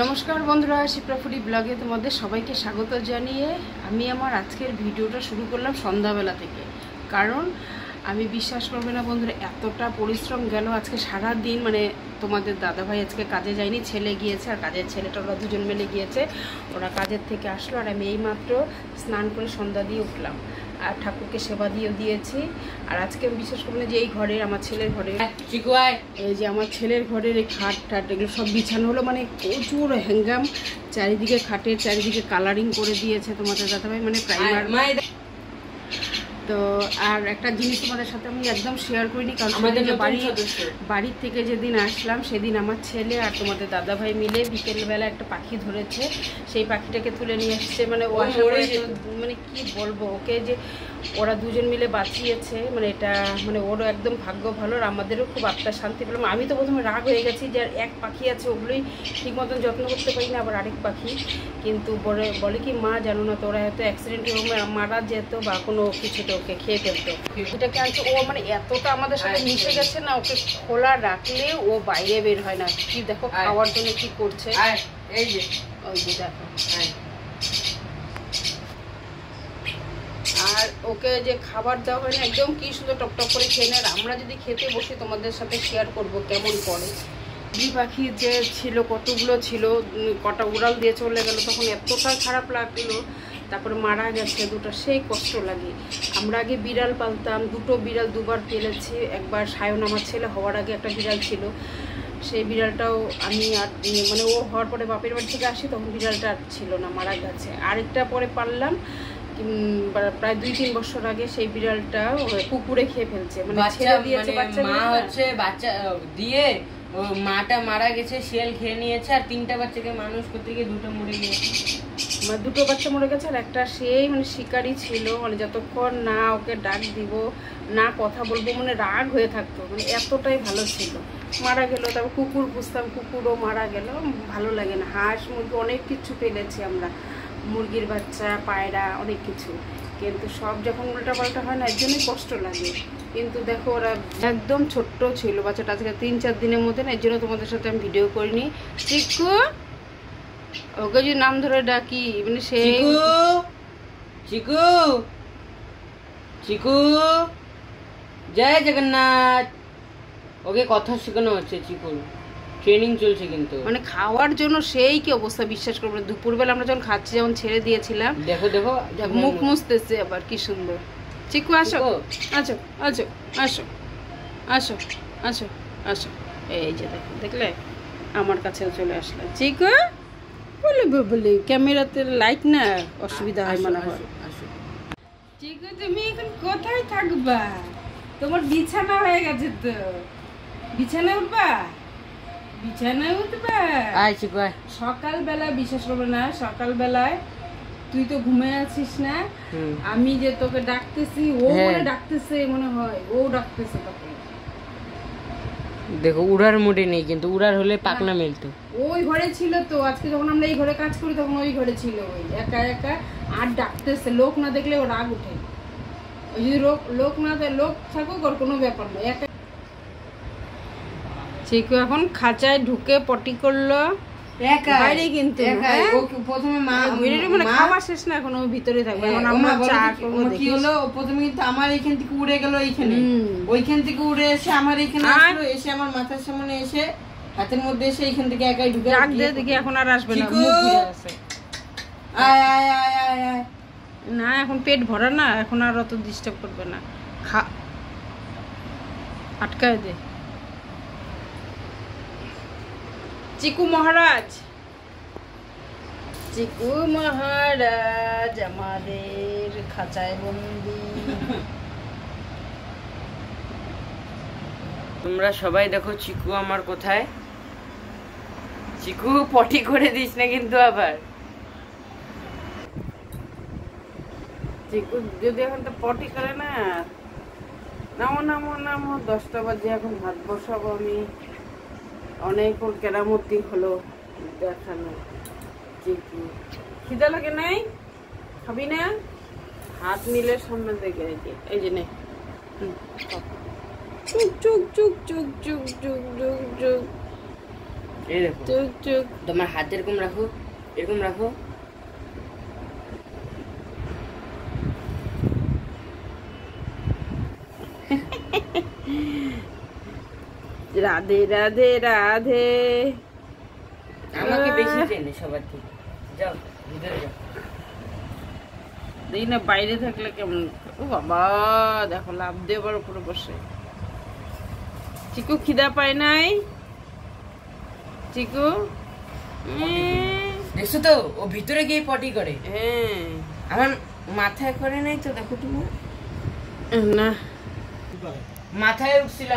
নমস্কার বন্ধুরা, শিপ্রা ফুডি ব্লগে তোমাদের সবাইকে স্বাগত জানিয়ে আমি আমার আজকের ভিডিওটা শুরু করলাম সন্ধ্যাবেলা থেকে। কারণ আমি বিশ্বাস করবে না বন্ধুরা, এতটা পরিশ্রম গেল আজকে সারা দিন। মানে তোমাদের দাদাভাই আজকে কাজে যায়নি, ছেলে গিয়েছে, আর কাজের ছেলেটা ওরা দুজন মিলে গিয়েছে। ওরা কাজের থেকে আসলো আর আমি এইমাত্র স্নান করে সন্ধ্যা দিয়ে উঠলাম আর ঠাকুরকে সেবা দিয়েও দিয়েছি। আর আজকে আমি বিশ্বাস করবো না যে এই ঘরের আমার ছেলের ঘরে এই যে আমার ছেলের ঘরের এই খাট টাট এগুলো সব বিছানো হলো। মানে প্রচুর হ্যাঙ্গাম, চারিদিকে খাটের চারিদিকে কালারিং করে দিয়েছে তোমাদের দাদাভাই, মানে প্রাইমার। তো আর একটা জিনিস তোমাদের সাথে আমি একদম শেয়ার করিনি, কারণ বাড়ির থেকে যেদিন আসলাম সেদিন আমার ছেলে আর তোমাদের দাদাভাই মিলে বিকেলবেলা একটা পাখি ধরেছে। সেই পাখিটাকে তুলে নিয়ে এসছে। মানে ও আসা করে মানে কি বলবো ওকে, যে ওরা দুজন মিলে বাঁচিয়েছে। মানে এটা মানে ওরও একদম ভাগ্য ভালো, আর আমাদেরও খুব আত্মার শান্তি পেলাম। আমি তো প্রথমে রাগ হয়ে গেছি যে আর এক পাখি আছে, ওগুলোই ঠিক মতন যত্ন করতে পারি না, আবার আরেক পাখি। কিন্তু বলে কি মা জানো না তো, ওরা হয়তো অ্যাক্সিডেন্টে মারা যেত বা কোনো কিছুতে ওকে খেয়ে ফেলতো। এটাকে আনছে ও, মানে এতটা আমাদের সাথে মিশে গেছে না, ওকে খোলা রাখলে ও বাইরে বের হয় না। কি দেখো খাওয়ার জন্য কি করছে, এই যে ওই যে দেখো। আর ওকে যে খাবার দেওয়া হয় না, একদম কি সুন্দর টকটক করে খেয়ে নেয়। আমরা যদি খেতে বসি তোমাদের সাথে শেয়ার করব কেমন করে। দুই পাখি যে ছিল, কতগুলো ছিল, কটা উড়াল দিয়ে চলে গেল, তখন এতটা খারাপ লাগলো। তারপরে মারা গেছে দুটো, সেই কষ্ট লাগে। আমরা আগে বিড়াল পালতাম, দুটো বিড়াল দুবার পেলেছি। একবার সায়ন আমার ছেলে হওয়ার আগে একটা বিড়াল ছিল, সেই বিড়ালটাও আমি আর মানে ও হওয়ার পরে বাপের বাড়ি থেকে আসি, তখন বিড়ালটা আর ছিল না, মারা গেছে। আরেকটা পরে পারলাম প্রায় 2-3 বছর আগে, সেই বিড়ালটা কুকুরে খেয়ে ফেলছে। মানে ছেড়ে দিয়েছে, বাচ্চা দিয়ে মাটা মারা গেছে, শিয়াল খেয়ে নিয়েছে। আর 3টা বাচ্চাকে মানুষ করতে গিয়ে 2টো মরে গেছে। মানে 2টো বাচ্চা মরে গেছে, আর একটা সেই মানে শিকারি ছিল। মানে যতক্ষণ না ওকে ডাক দিব, না কথা বলবো, মানে রাগ হয়ে থাকতো। মানে এতটাই ভালো ছিল, মারা গেল। তারপর কুকুর পুষতাম, কুকুরও মারা গেল, ভালো লাগে না। হাঁস মুরগি অনেক কিছু পেলেছি আমরা, মুরগির বাচ্চা, পায়রা, অনেক কিছু। কিন্তু সব যখন উল্টাপাল্টা হয় না, এর জন্যই কষ্ট লাগে। কিন্তু দেখো ওরা একদম ছোট্ট ছিল বাচ্চাটা, আজকে 3-4 দিনের মধ্যে না, এর জন্য তোমাদের সাথে আমি ভিডিও করিনি। চিকু, ওকে যদি নাম ধরে ডাকি মানে সেই চিকু চিকু জয় জগন্নাথ, ওকে কথা শেখানো হচ্ছে। চিকুর ট্রেনিং চলছে, কিন্তু মানে খাওয়ার জন্য সেই কি অবস্থা বিশ্বাস করবে। দুপুরবেলা আমরা যখন খাচ্ছি, যখন ছেড়ে দিয়েছিলাম, দেখো দেখো মুখ মুছতেছে আবার, কি সুন্দর। চিকু আসো আসো আসো আসো আসো আসো আসো, এই যে দেখো, দেখলে আমার কাছেও চলে আসলে। চিকু বলে বলে ক্যামেরাতে লাইট না, অসুবিধা হয় মনে হয়। চিকু তুমি এখন কোথায় থাকবা? তোমার বিছানা হয়ে গেছে তো, বিছানা উঠবা, বিছানায় উঠবা। সকালবেলা বিশ্বাস করবে না, সকালবেলায় তুই তো ঘুমিয়ে আছিস না, আমি যে তোকে ডাকতেছি, ও মনে ডাকতেছে, মনে হয় ও ডাকতেছে তোকে। দেখো উড়ার মুডে নেই, কিন্তু উড়ার হলে পাকনা মিলতো। ওই ঘরে ছিল তো, আজকে যখন আমরা এই ঘরে কাজ করি তখন ওই ঘরে ছিল, ওই একা একা আর ডাকতেছে। লোক না দেখলে ও রাগ উঠে। ওই যদি লোক না দেয়, লোক থাকুক ওর কোনো ব্যাপার না। একা চিকু এখন খাঁচায় ঢুকে পটি করলো বাইরে, কিন্তু প্রথমে মানে খাওয়া শেষ না, এখন ও ভিতরে থাকবে। এখন আমরা চা করবো। কি হলো, প্রথমে কিন্তু আমার এইখান থেকে উড়ে গেল, এইখানে ওইখান থেকে উড়ে এসে আমার এইখানে আসলো, এসে আমার মাথার সামনে এসে হাতের মধ্যে এসে এইখান থেকে একাই ঢুকে ডাক দিয়ে দেখি এখন আর আসবে না, মুখ ঘুরে আছে। আয় আয় আয় আয় আয় না, এখন পেট ভরা না, এখন আর অত ডিস্টার্ব করবে না। আটকায় দে। চিকু মহারাজ, চিকু মহারাজ আমাদের খাঁচায় বন্দি। তোমরা সবাই দেখো চিকু আমার কোথায়। চিকু পটি করে দিস না কিন্তু আবার। চিকু যদি এখন তো পটি করে না, নামো নামো নামো, 10টা বাজে, এখন ভাত বসাবো আমি। অনেক ওর কেরামতি হলো দেখানো। চিকু খিদা লাগে নাই, খাবি না? হাত নিলে সামনে থেকে, এই যে নে, চুক চুক চুক চুক চুক চুক চুক চুক। এই দেখো চুক চুক। তোমার হাত এরকম রাখো, এরকম রাখো। রাধে রাধে রাধে। আমাকে বেশি চেনে সবার থেকে। যাও ভিতরে যাও। দেখি না বাইরে থাকলে কেমন। ও বাবা দেখো লাভ দিয়ে আবার উপরে বসে। চিকু খিদা পায় নাই? চিকু দেখছো তো ও ভিতরে গিয়ে পটি করে। হ্যাঁ আমার মাথায় করে নাই তো, দেখো তুমি। না মাথায় উঠছিল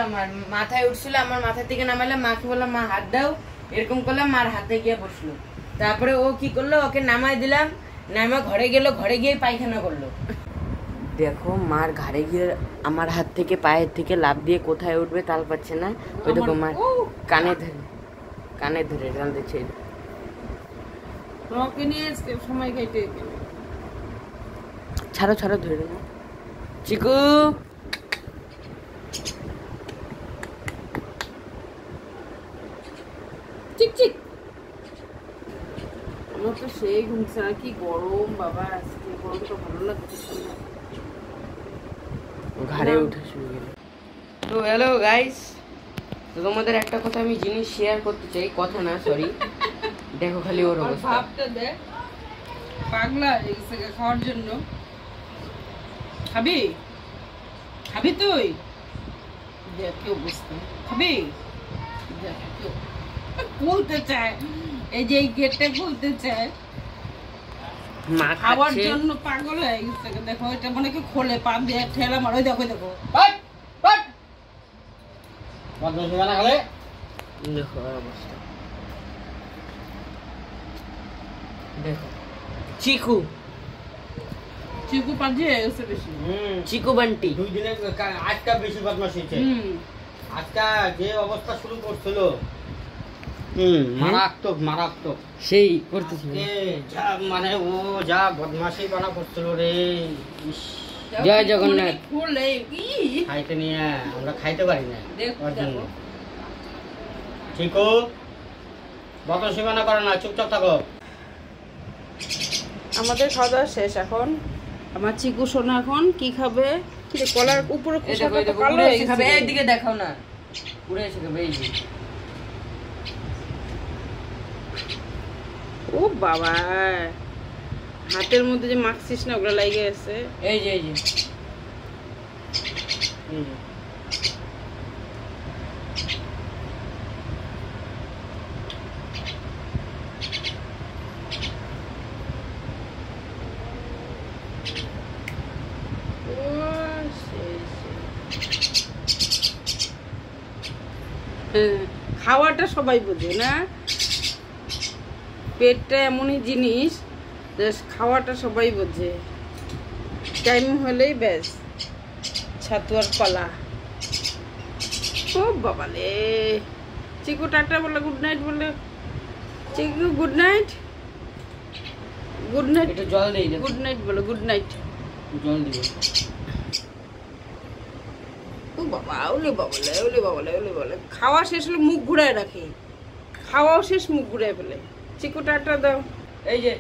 আমার মাথা থেকে নামাইলাম, মাকে বললাম মা হাত দাও, এরকম করলাম, মার হাতে গিয়ে বসলো। তারপরে ও কি করলো, ওকে নামাই দিলাম, নামা ঘরে গেল, ঘরে গিয়ে পায়খানা করলো। দেখো মার ঘাড়ে গিয়ে আমার হাত থেকে পায়ের থেকে লাফ দিয়ে কোথায় উঠবে তাল পাচ্ছে না। ওই দেখো মার কানে ধরে টানতেছে। রকে নিয়ে সময় কেটে ছাড়ো ছাড়ো, ধরে না। চিকু চিক চিক। আমার তো সেই ঘুমছে না, কি গরম বাবা আজকে, গরমটা ভালো লাগছে না। ঘাড়ে উঠে শুরু গেল। তো হ্যালো গাইস, তো তোমাদের একটা কথা আমি জিনিস শেয়ার করতে চাই, কথা না সরি। দেখো খালি ওর অবস্থা। ভাবটা দেখ পাগলা হয়ে গেছে খাওয়ার জন্য। খাবি খাবি তুই? দেখ কি অবস্থা। খাবি? দেখ খুলতে চায়, এই যে এই গেটটা খুলতে চায় মা খাওয়ার জন্য পাগল হয়ে গেছে। দেখো এটা মনে কি খোলে, পা দিয়ে ঠেলা মারো। দেখো দেখো দেখো অবস্থা। দেখো চিকু চিকু পাজি হয়ে গেছে বেশি। চিকু বান্টি 2 দিনে আজকা বেশি বদমাশি হয়েছে। আজকা যে অবস্থা শুরু করছিল, মারাত্মক সেই করতেছিল। যা মানে ও যা বদমাশি বানা করছিল রে। জয় জগন্নাথ। খুলে কি খাইতে নিয়ে আমরা খাইতে পারি না ওর জন্য। চিকু বদমাশি বানা করে না, চুপচাপ থাকো। আমাদের খাওয়া দাওয়া শেষ। এখন আমার চিকু সোনা এখন কি খাবে? কলার উপরে এইদিকে দেখাও না, পুরো এসে খাবে। এই যে ও বাবা হাতের মধ্যে যে মাখছিস না ওগুলো লাগে আছে। এই যে খাওয়াটা সবাই বোঝে না, পেটটা এমনই জিনিস, খাওয়াটা সবাই বোঝে। টাইম হলেই ব্যাস ছাতু আর কলা। ও বাবালে চিকু টাটা বলে, গুড নাইট বলে। চিকু গুড নাইট, গুড নাইট। একটু জল দেই, গুড নাইট বলো, গুড নাইট। জল দিও। ও বাবা ওলে বাবলে, ওলে বাবলে, ওলে বাবলে। খাওয়া শেষ হলে মুখ ঘুরায় রাখে, খাওয়াও শেষ মুখ ঘুরায় ফেলে। চিকু টাটা দাও। এই যে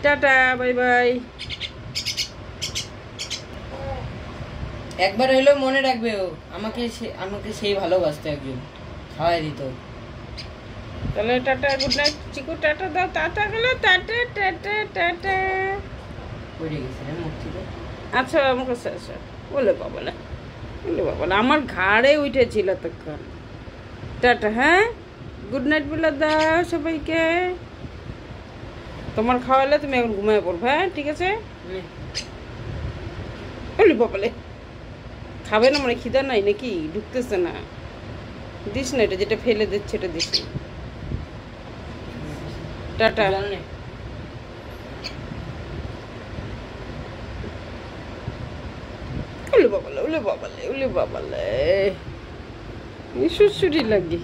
টাটা বাই বাই। একবার হইলেও মনে রাখবে ও আমাকে সেই ভালোবাসতো, একজন খাওয়াই দিত। তাহলে টাটা, গুড নাইট। চিকু টাটা দাও। টাটা গেলো, টাটা টাটা টাটা। পড়ে গেছে রে মুখ থেকে। আচ্ছা আমার কাছে আচ্ছা। বলে বাবালা, বলে বাবালা, আমার ঘাড়ে উঠেছিল তখন। টাটা, হ্যাঁ গুড নাইট বলে দাও সবাইকে। তোমার খাওয়ালে তুমি এখন ঘুমায় পড়বে, হ্যাঁ ঠিক আছে। বলি বাবালে খাবে না, মানে খিদা নাই নাকি? ঢুকতেছে না, দিস না, এটা যেটা ফেলে দিচ্ছে এটা দিস না। টাটা। উলে বাবালে, উলে বাবালে, উলে বাবালে, সুরসুরি লাগে।